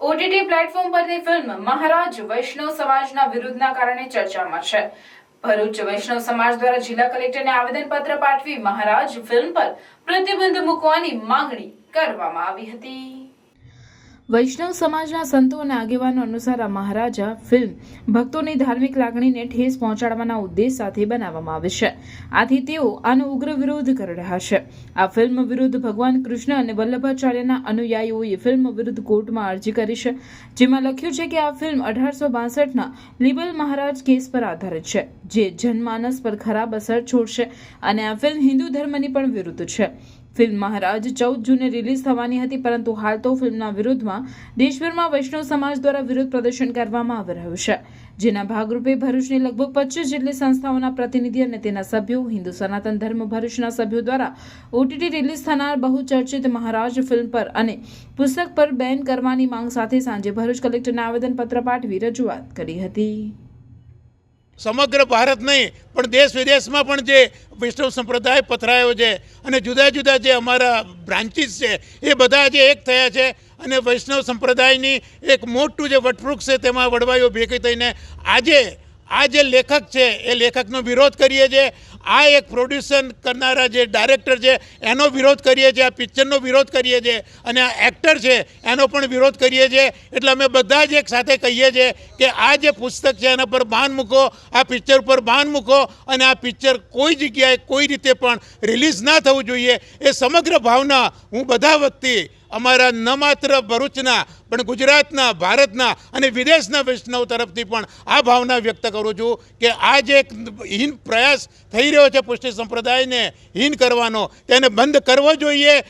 OTT platform પરની film મહારાજ વૈષ્ણવ સમાજના વિરોધના કારણે ચર્ચામાં છે. ભરૂચ વૈષ્ણવ સમાજ દ્વારા જિલ્લા કલેક્ટરને આવેદનપત્ર પાઠવી મહારાજ ફિલ્મ પર પ્રતિબંધ મૂકવાની માંગણી કરવામાં આવી હતી. વૈષ્ણવ સમાજના સંતો અને આગેવાનો અનુસાર આ મહારાજા ફિલ્મ ભક્તોની ધાર્મિક લાગણીને ઠેસ પહોંચાડવાના ઉદ્દેશ સાથે બનાવવામાં આવી છે. આથી તેઓ આનો ઉગ્ર વિરોધ કરી રહ્યા છે. આ ફિલ્મ વિરુદ્ધ ભગવાન કૃષ્ણ અને વલ્લભાચાર્યના અનુયાયીઓએ ફિલ્મ વિરુદ્ધ કોર્ટમાં અરજી કરી છે, જેમાં લખ્યું છે કે આ ફિલ્મ 1862ના લીબલ મહારાજ કેસ પર આધારિત છે, જે જનમાનસ પર ખરાબ અસર છોડશે અને આ ફિલ્મ હિન્દુ ધર્મની પણ વિરુદ્ધ છે. ફિલ્મ મહારાજ 14 જૂને રિલીઝ થવાની હતી, પરંતુ હાલ તો ફિલ્મના વિરોધમાં દેશભરમાં વૈષ્ણવ સમાજ દ્વારા વિરોધ પ્રદર્શન કરવામાં આવી રહ્યું છે, જેના ભાગરૂપે ભરૂચની લગભગ 25 જેટલી સંસ્થાઓના પ્રતિનિધિ અને તેના સભ્યો, હિન્દુ સનાતન ધર્મ ભરૂચના સભ્યો દ્વારા ઓટીટી રિલીઝ થનાર બહુચર્ચિત મહારાજ ફિલ્મ પર અને પુસ્તક પર બેન કરવાની માંગ સાથે સાંજે ભરૂચ કલેક્ટરને આવેદનપત્ર પાઠવી રજૂઆત કરી હતી. સમગ્ર ભારત નહીં પણ દેશ વિદેશમાં પણ જે વૈષ્ણવ સંપ્રદાય પથરાયો છે અને જુદા જુદા જે અમારા બ્રાન્ચીસ છે એ બધા જે એક થયા છે અને વૈષ્ણવ સંપ્રદાયની એક મોટું જે વટવૃક્ષ છે તેમાં વડવાઈઓ ભેગી થઈને આજે આ જે લેખક છે એ લેખકનો વિરોધ કરીએ છીએ. આ એક પ્રોડ્યુસન કરનારા જે ડાયરેક્ટર છે એનો વિરોધ કરીએ છીએ, આ પિક્ચરનો વિરોધ કરીએ છીએ અને આ એક્ટર છે એનો પણ વિરોધ કરીએ છીએ. એટલે અમે બધા જ એક સાથે કહીએ છીએ કે આ જે પુસ્તક છે એના પર બાન મૂકો, આ પિક્ચર પર બાન મૂકો અને આ પિક્ચર કોઈ જગ્યાએ કોઈ રીતે પણ રિલીઝ ના થવું જોઈએ. એ સમગ્ર ભાવના હું બધા વતી અમારા ન માત્ર ભરૂચના પણ ગુજરાતના, ભારતના અને વિદેશના વૈષ્ણવ તરફથી પણ આ ભાવના વ્યક્ત કરું છું કે આ જે એક હીન પ્રયાસ થઈ રહ્યો છે પુષ્ટિ સંપ્રદાયને હીન કરવાનો, તેને બંધ કરવો જોઈએ.